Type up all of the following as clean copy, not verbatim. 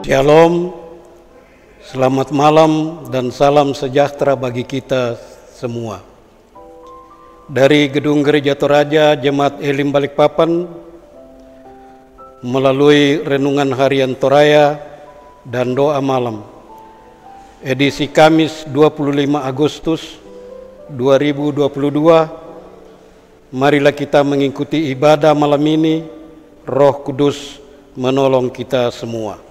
Shalom, selamat malam dan salam sejahtera bagi kita semua. Dari Gedung Gereja Toraja Jemaat Elim Balikpapan, melalui renungan harian Toraya dan doa malam, edisi Kamis 25 Agustus 2022, marilah kita mengikuti ibadah malam ini. Roh Kudus menolong kita semua.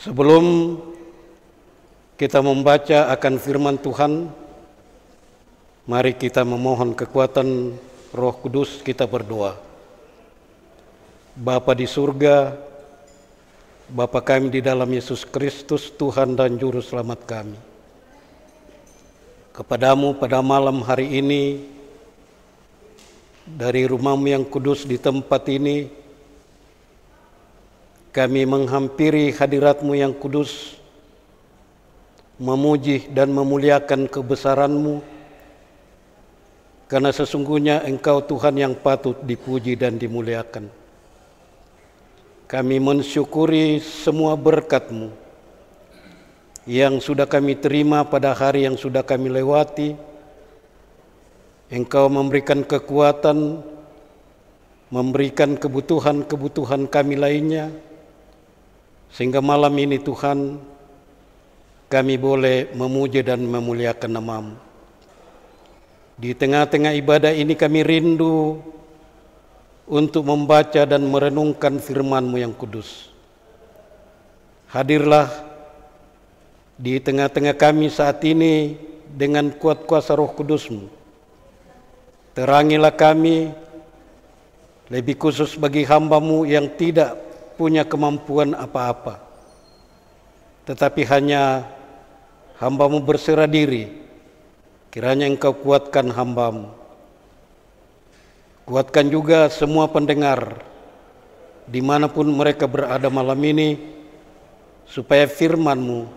Sebelum kita membaca akan firman Tuhan, mari kita memohon kekuatan Roh Kudus. Kita berdoa. Bapa di surga, Bapa kami di dalam Yesus Kristus, Tuhan dan Juru Selamat kami, kepadamu pada malam hari ini, dari rumah-Mu yang kudus di tempat ini, kami menghampiri hadirat-Mu yang kudus, memuji dan memuliakan kebesaran-Mu, karena sesungguhnya Engkau Tuhan yang patut dipuji dan dimuliakan. Kami mensyukuri semua berkat-Mu yang sudah kami terima pada hari yang sudah kami lewati. Engkau memberikan kekuatan, memberikan kebutuhan-kebutuhan kami lainnya, sehingga malam ini Tuhan, kami boleh memuji dan memuliakan nama-Mu. Di tengah-tengah ibadah ini kami rindu untuk membaca dan merenungkan firman-Mu yang kudus. Hadirlah di tengah-tengah kami saat ini dengan kuat kuasa Roh Kudus-Mu. Terangilah kami, lebih khusus bagi hamba-Mu yang tidak punya kemampuan apa-apa, tetapi hanya hamba-Mu berserah diri. Kiranya Engkau kuatkan hamba-Mu. Kuatkan juga semua pendengar dimanapun mereka berada malam ini, supaya firman-Mu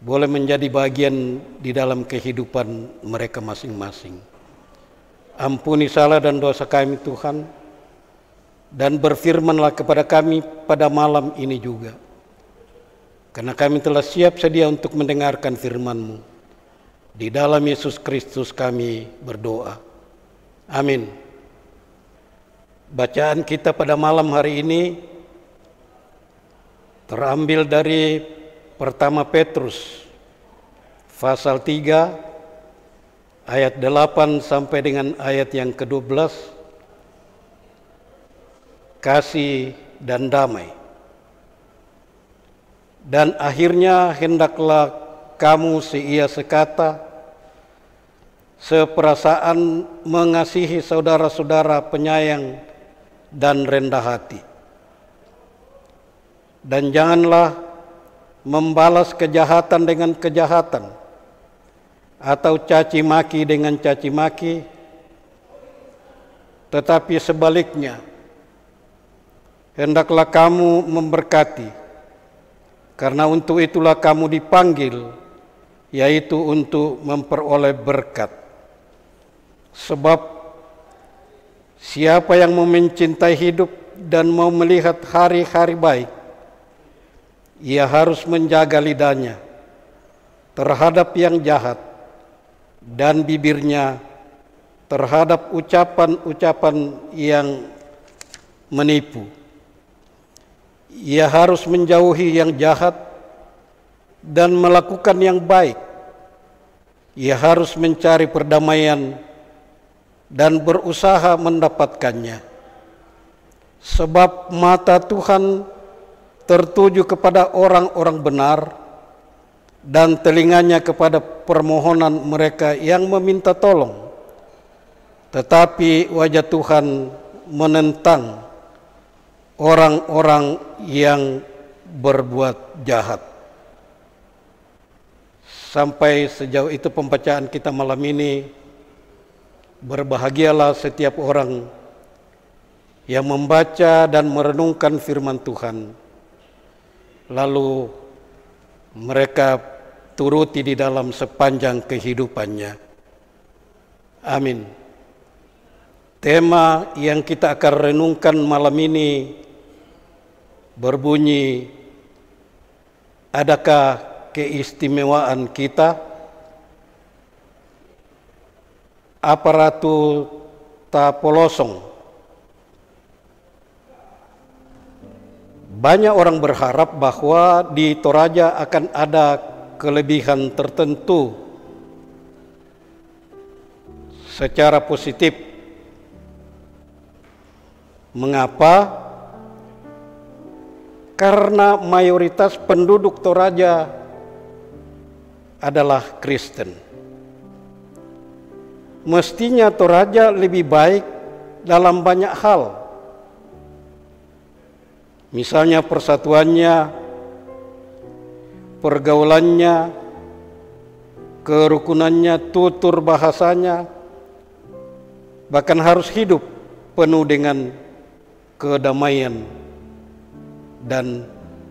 boleh menjadi bagian di dalam kehidupan mereka masing-masing. Ampuni salah dan dosa kami Tuhan, dan berfirmanlah kepada kami pada malam ini juga, karena kami telah siap sedia untuk mendengarkan firman-Mu. Di dalam Yesus Kristus kami berdoa. Amin. Bacaan kita pada malam hari ini terambil dari pertama Petrus pasal 3 ayat 8 sampai dengan ayat yang ke-12. Kasih dan damai. Dan akhirnya hendaklah kamu seia sekata, seperasaan, mengasihi saudara-saudara, penyayang dan rendah hati. dan janganlah membalas kejahatan dengan kejahatan atau caci maki dengan caci maki, tetapi sebaliknya hendaklah kamu memberkati, karena untuk itulah kamu dipanggil, yaitu untuk memperoleh berkat. Sebab siapa yang mencintai hidup dan mau melihat hari-hari baik, ia harus menjaga lidahnya terhadap yang jahat dan bibirnya terhadap ucapan-ucapan yang menipu. Ia harus menjauhi yang jahat dan melakukan yang baik. Ia harus mencari perdamaian dan berusaha mendapatkannya. Sebab mata Tuhan tertuju kepada orang-orang benar dan telinganya kepada permohonan mereka yang meminta tolong. Tetapi wajah Tuhan menentang orang-orang yang berbuat jahat. Sampai sejauh itu pembacaan kita malam ini. Berbahagialah setiap orang yang membaca dan merenungkan firman Tuhan, lalu mereka turuti di dalam sepanjang kehidupannya. Amin. Tema yang kita akan renungkan malam ini berbunyi, adakah keistimewaan kita? Aparatu ta polosong. Banyak orang berharap bahwa di Toraja akan ada kelebihan tertentu secara positif. Mengapa? Karena mayoritas penduduk Toraja adalah Kristen. Mestinya Toraja lebih baik dalam banyak hal. Misalnya persatuannya, pergaulannya, kerukunannya, tutur bahasanya, bahkan harus hidup penuh dengan kedamaian dan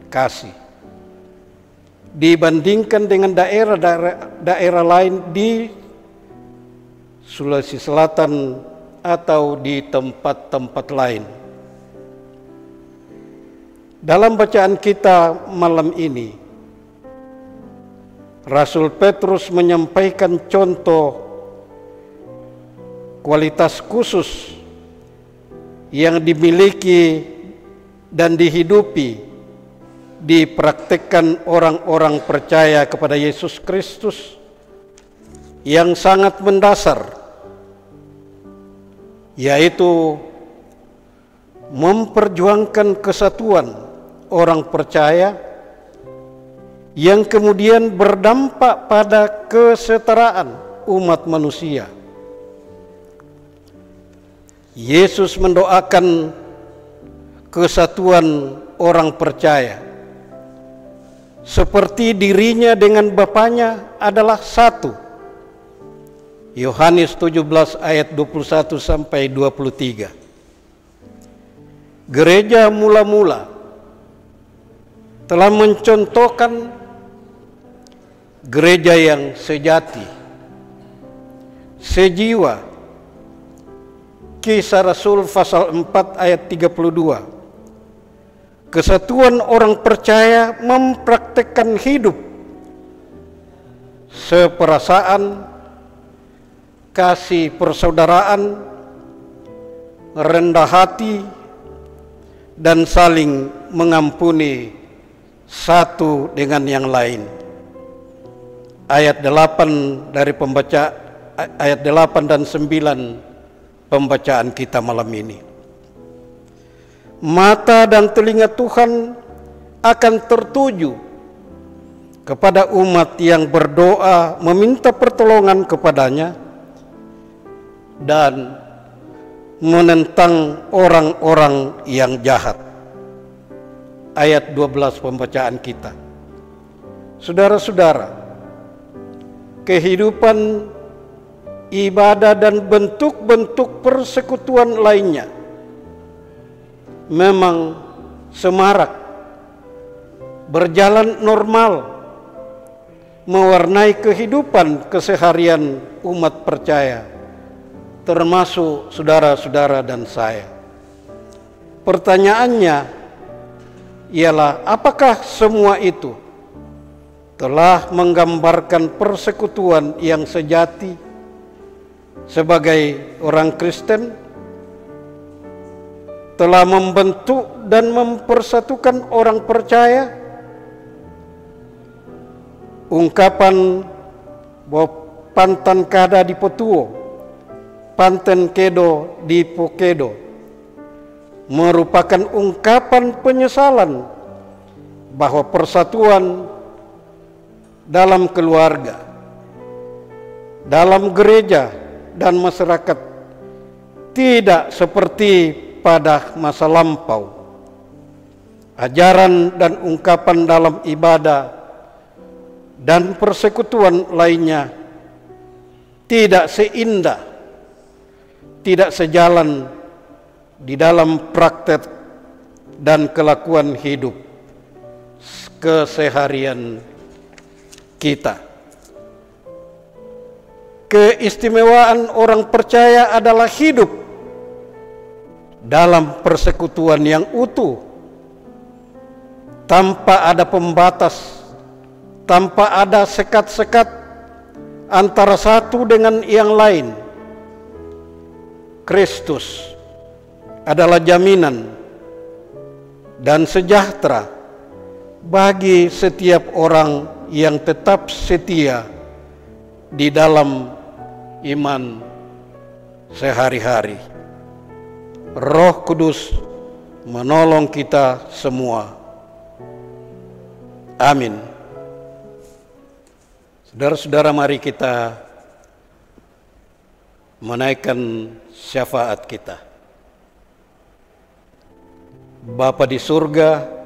kasih. Dibandingkan dengan daerah lain di Sulawesi Selatan atau di tempat-tempat lain. Dalam bacaan kita malam ini, Rasul Petrus menyampaikan contoh kualitas khusus yang dimiliki dan dihidupi, dipraktikkan orang-orang percaya kepada Yesus Kristus yang sangat mendasar, yaitu memperjuangkan kesatuan orang percaya yang kemudian berdampak pada kesetaraan umat manusia. Yesus mendoakan kesatuan orang percaya seperti dirinya dengan Bapanya adalah satu. Yohanes 17 ayat 21 sampai 23. Gereja mula-mula telah mencontohkan gereja yang sejati, sejiwa. Kisah Rasul pasal 4 ayat 32. Kesatuan orang percaya mempraktikkan hidup seperasaan, kasih persaudaraan, rendah hati, dan saling mengampuni satu dengan yang lain. Ayat 8 dari ayat 8 dan 9 pembacaan kita malam ini. Mata dan telinga Tuhan akan tertuju kepada umat yang berdoa meminta pertolongan kepadanya dan menentang orang-orang yang jahat. ayat 12 pembacaan kita. Saudara-saudara, kehidupan ibadah dan bentuk-bentuk persekutuan lainnya memang semarak, berjalan normal, mewarnai kehidupan keseharian umat percaya, termasuk saudara-saudara dan saya. Pertanyaannya ialah, apakah semua itu telah menggambarkan persekutuan yang sejati sebagai orang Kristen, telah membentuk dan mempersatukan orang percaya? Ungkapan bahwa pantan kada di Potuo, panten kedo di Pokedo merupakan ungkapan penyesalan bahwa persatuan dalam keluarga, dalam gereja dan masyarakat tidak seperti pada masa lampau. Ajaran dan ungkapan dalam ibadah dan persekutuan lainnya tidak seindah, tidak sejalan di dalam praktek dan kelakuan hidup keseharian kita. Keistimewaan orang percaya adalah hidup dalam persekutuan yang utuh, tanpa ada pembatas, tanpa ada sekat-sekat antara satu dengan yang lain. Kristus adalah jaminan dan sejahtera bagi setiap orang yang tetap setia di dalam iman sehari-hari. Roh Kudus menolong kita semua. Amin. Saudara-saudara, mari kita menaikkan syafaat kita. Bapa di surga,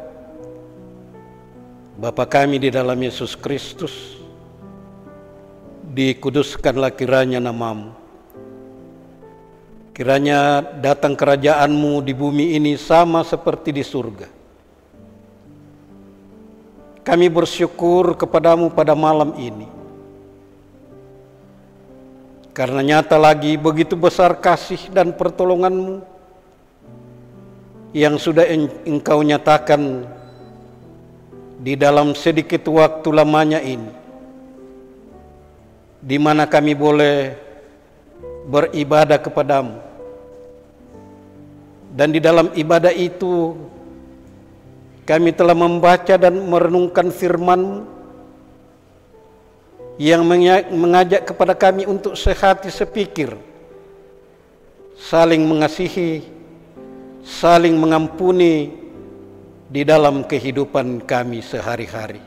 Bapa kami di dalam Yesus Kristus, dikuduskanlah kiranya namamu. Kiranya datang kerajaanmu di bumi ini sama seperti di surga. Kami bersyukur kepadamu pada malam ini, karena nyata lagi begitu besar kasih dan pertolonganmu yang sudah engkau nyatakan di dalam sedikit waktu lamanya ini, di mana kami boleh beribadah kepadamu. Dan di dalam ibadah itu kami telah membaca dan merenungkan firman-Mu yang mengajak kepada kami untuk sehati sepikir, saling mengasihi, saling mengampuni di dalam kehidupan kami sehari-hari.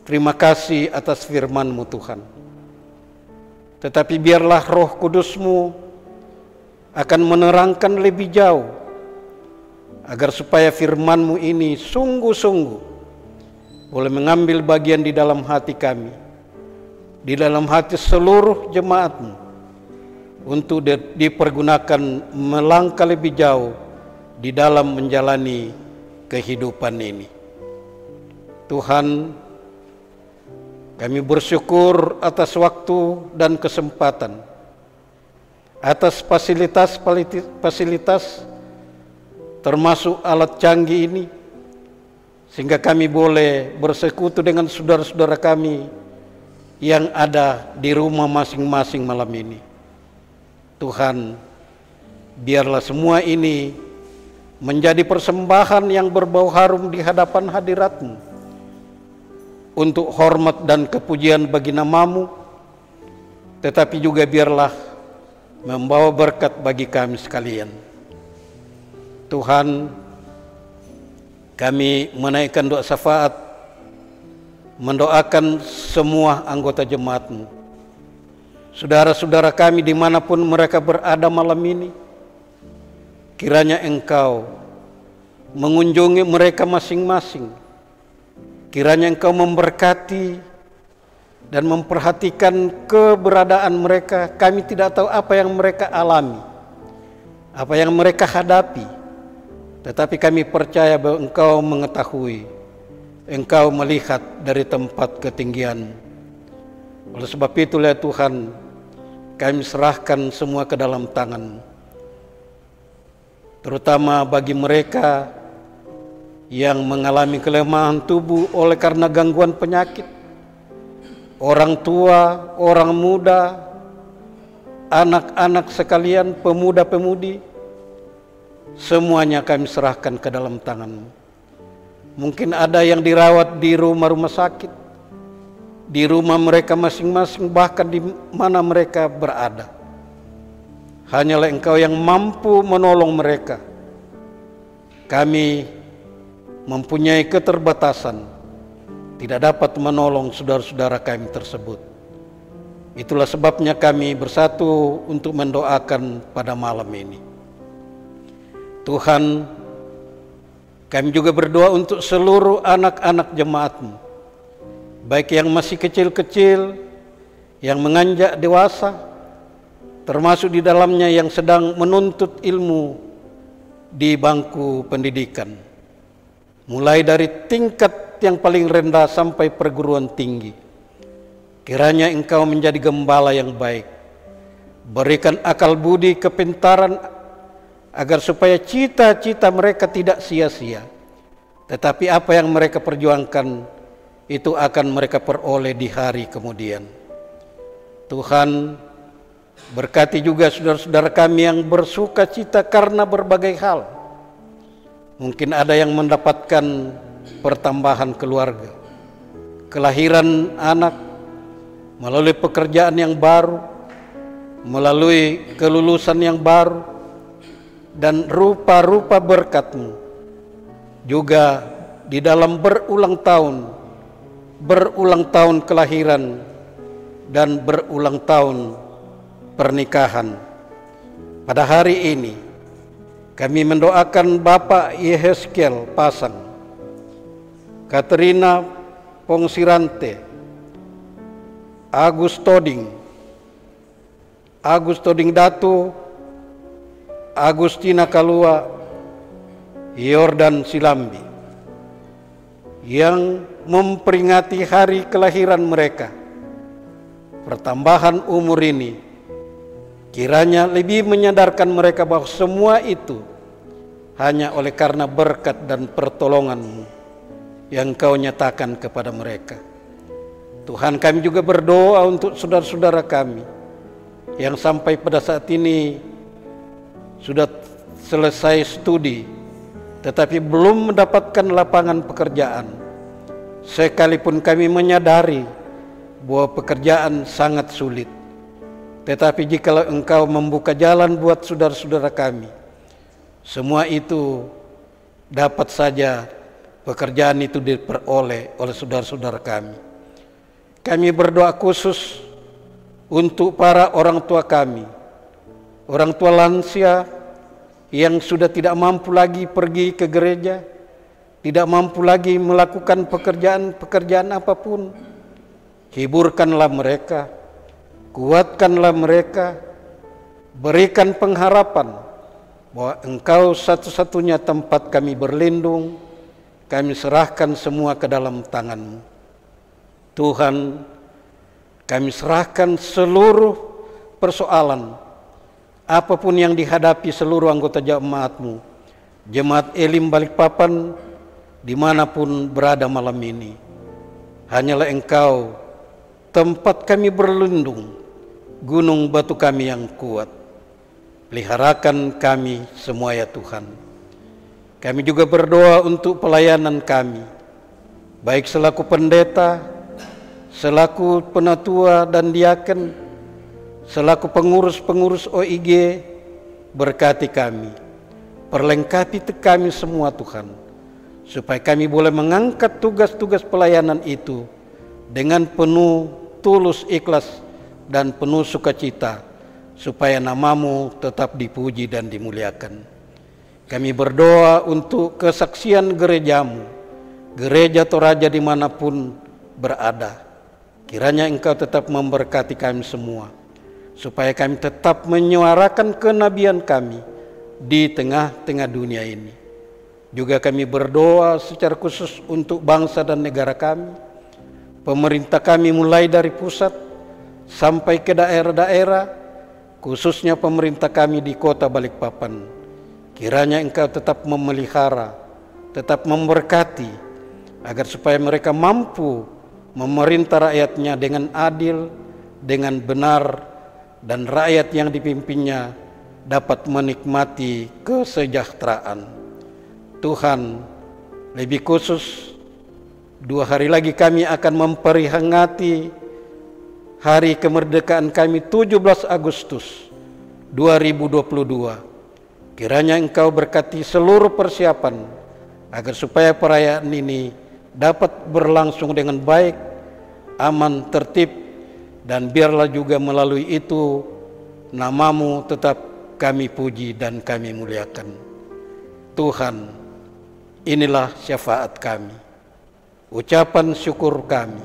Terima kasih atas firman-Mu Tuhan. Tetapi biarlah Roh Kudus-Mu akan menerangkan lebih jauh, agar supaya firman-Mu ini sungguh-sungguh boleh mengambil bagian di dalam hati kami, di dalam hati seluruh jemaat-Mu, untuk dipergunakan melangkah lebih jauh di dalam menjalani kehidupan ini. Tuhan, kami bersyukur atas waktu dan kesempatan, atas fasilitas termasuk alat canggih ini, sehingga kami boleh bersekutu dengan saudara-saudara kami yang ada di rumah masing-masing malam ini. Tuhan, biarlah semua ini menjadi persembahan yang berbau harum di hadapan hadirat-Mu, untuk hormat dan kepujian bagi nama-Mu, tetapi juga biarlah membawa berkat bagi kami sekalian. Tuhan, kami menaikkan doa syafaat, mendoakan semua anggota jemaat-Mu, saudara-saudara kami dimanapun mereka berada malam ini. Kiranya Engkau mengunjungi mereka masing-masing. Kiranya Engkau memberkati dan memperhatikan keberadaan mereka. Kami tidak tahu apa yang mereka alami, apa yang mereka hadapi, tetapi kami percaya bahwa Engkau mengetahui, Engkau melihat dari tempat ketinggian. Oleh sebab itulah Tuhan, kami serahkan semua ke dalam tangan-Mu, terutama bagi mereka yang mengalami kelemahan tubuh oleh karena gangguan penyakit, orang tua, orang muda, anak-anak sekalian, pemuda-pemudi, semuanya kami serahkan ke dalam tangan-Mu. Mungkin ada yang dirawat di rumah-rumah sakit, di rumah mereka masing-masing, bahkan di mana mereka berada. Hanyalah Engkau yang mampu menolong mereka. Kami mempunyai keterbatasan, tidak dapat menolong saudara-saudara kami tersebut. Itulah sebabnya kami bersatu untuk mendoakan pada malam ini. Tuhan, kami juga berdoa untuk seluruh anak-anak jemaat-Mu, baik yang masih kecil-kecil, yang menganjak dewasa, termasuk di dalamnya yang sedang menuntut ilmu di bangku pendidikan, mulai dari tingkat yang paling rendah sampai perguruan tinggi. Kiranya Engkau menjadi gembala yang baik, berikan akal budi, kepintaran, agar supaya cita-cita mereka tidak sia-sia, tetapi apa yang mereka perjuangkan itu akan mereka peroleh di hari kemudian. Tuhan, berkati juga saudara-saudara kami yang bersuka cita karena berbagai hal. Mungkin ada yang mendapatkan pertambahan keluarga, kelahiran anak, melalui pekerjaan yang baru, melalui kelulusan yang baru, dan rupa-rupa berkat-Mu. Juga di dalam berulang tahun kelahiran dan berulang tahun pernikahan. Pada hari ini kami mendoakan Bapak Yehezkiel Pasang, Katerina Pongsirante, Agus Toding Datu, Agustina Kalua, Yordan Silambi, yang memperingati hari kelahiran mereka. Pertambahan umur ini kiranya lebih menyadarkan mereka bahwa semua itu hanya oleh karena berkat dan pertolongan-Mu yang Kau nyatakan kepada mereka. Tuhan, kami juga berdoa untuk saudara-saudara kami yang sampai pada saat ini sudah selesai studi tetapi belum mendapatkan lapangan pekerjaan. Sekalipun kami menyadari bahwa pekerjaan sangat sulit, tetapi jikalau Engkau membuka jalan buat saudara-saudara kami, semua itu dapat saja pekerjaan itu diperoleh oleh saudara-saudara kami. Kami berdoa khusus untuk para orang tua kami, orang tua lansia yang sudah tidak mampu lagi pergi ke gereja, tidak mampu lagi melakukan pekerjaan apapun. Hiburkanlah mereka, kuatkanlah mereka, berikan pengharapan bahwa Engkau satu-satunya tempat kami berlindung. Kami serahkan semua ke dalam tangan-Mu. Tuhan, kami serahkan seluruh persoalan, apapun yang dihadapi seluruh anggota jemaat-Mu, Jemaat Elim Balikpapan, dimanapun berada malam ini. Hanyalah Engkau tempat kami berlindung, gunung batu kami yang kuat. Peliharakan kami semua ya Tuhan. Kami juga berdoa untuk pelayanan kami, baik selaku pendeta, selaku penatua dan diaken, selaku pengurus-pengurus OIG. Berkati kami, perlengkapi kami semua Tuhan, supaya kami boleh mengangkat tugas-tugas pelayanan itu dengan penuh tulus ikhlas dan penuh sukacita, supaya nama-Mu tetap dipuji dan dimuliakan. Kami berdoa untuk kesaksian gerejamu, gereja Toraja dimanapun berada. Kiranya Engkau tetap memberkati kami semua, supaya kami tetap menyuarakan kenabian kami di tengah-tengah dunia ini. Juga kami berdoa secara khusus untuk bangsa dan negara kami, pemerintah kami mulai dari pusat sampai ke daerah-daerah, khususnya pemerintah kami di kota Balikpapan. Kiranya Engkau tetap memelihara, tetap memberkati, agar supaya mereka mampu memerintah rakyatnya dengan adil, dengan benar, dan rakyat yang dipimpinnya dapat menikmati kesejahteraan. Tuhan, lebih khusus 2 hari lagi kami akan memperingati hari kemerdekaan kami 17 Agustus 2022. Kiranya Engkau berkati seluruh persiapan agar supaya perayaan ini dapat berlangsung dengan baik, aman, tertib, dan biarlah juga melalui itu nama-Mu tetap kami puji dan kami muliakan. Tuhan, inilah syafaat kami, ucapan syukur kami,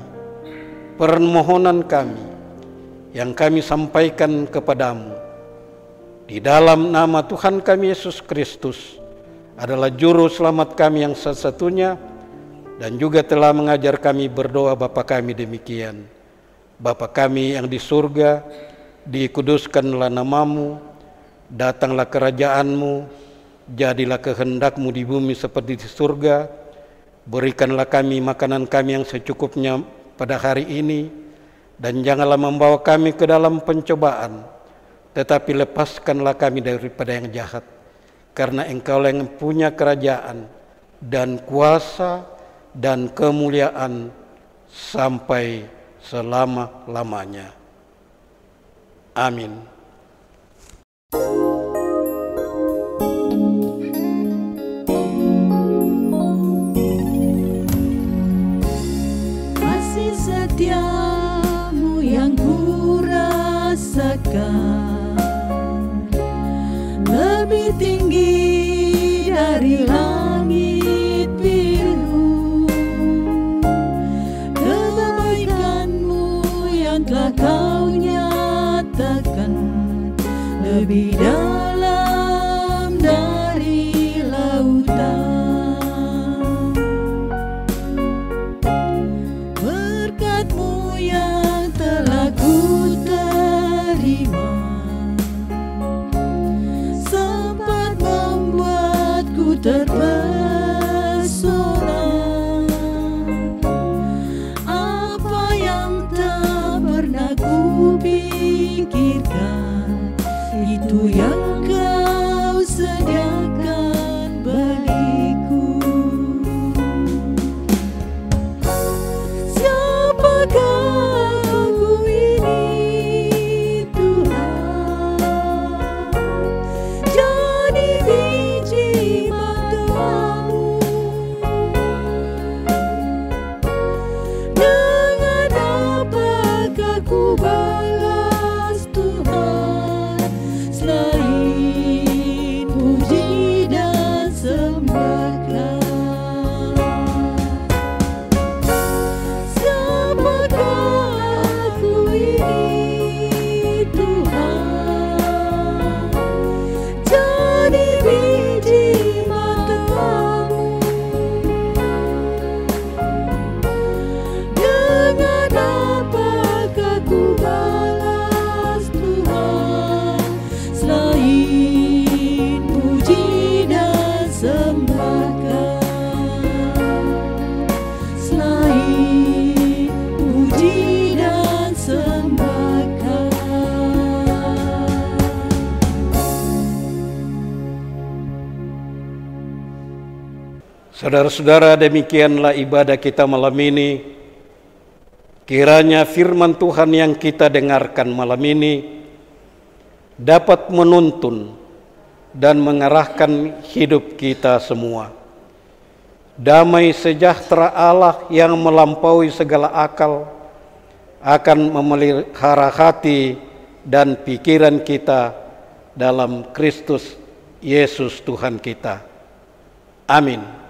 permohonan kami yang kami sampaikan kepadamu di dalam nama Tuhan kami Yesus Kristus adalah juru selamat kami yang satu-satunya, dan juga telah mengajar kami berdoa Bapa kami demikian: Bapa kami yang di surga, dikuduskanlah nama-Mu, datanglah kerajaan-Mu, jadilah kehendak-Mu di bumi seperti di surga. Berikanlah kami makanan kami yang secukupnya pada hari ini, dan janganlah membawa kami ke dalam pencobaan, tetapi lepaskanlah kami daripada yang jahat. Karena Engkaulah yang punya kerajaan dan kuasa dan kemuliaan sampai selama-lamanya. Amin. Kasih setiamu yang kurasakan lebih tinggi dari langit biru. Kebaikanmu yang telah Kau nyatakan lebih dalam dari lautan. Berkat-Mu yang telah ku terima sempat membuatku terpesona. Apa yang tak pernah ku pikirkan, itu yang Kau sediakan bagiku. Siapakah aku ini, Tuhan? Jadi biji matamu. Dengan apakah ku balas, Tuhan, selain puji dan sembahkan? Siapakah aku ini, Tuhan? Jadi biji matamu. Dengan apakah ku balas, Tuhan, selain puji dan sembahkan? Selain puji dan sembahkan. Saudara-saudara, demikianlah ibadah kita malam ini. Kiranya firman Tuhan yang kita dengarkan malam ini dapat menuntun dan mengarahkan hidup kita semua. Damai sejahtera Allah yang melampaui segala akal akan memelihara hati dan pikiran kita dalam Kristus Yesus Tuhan kita. Amin.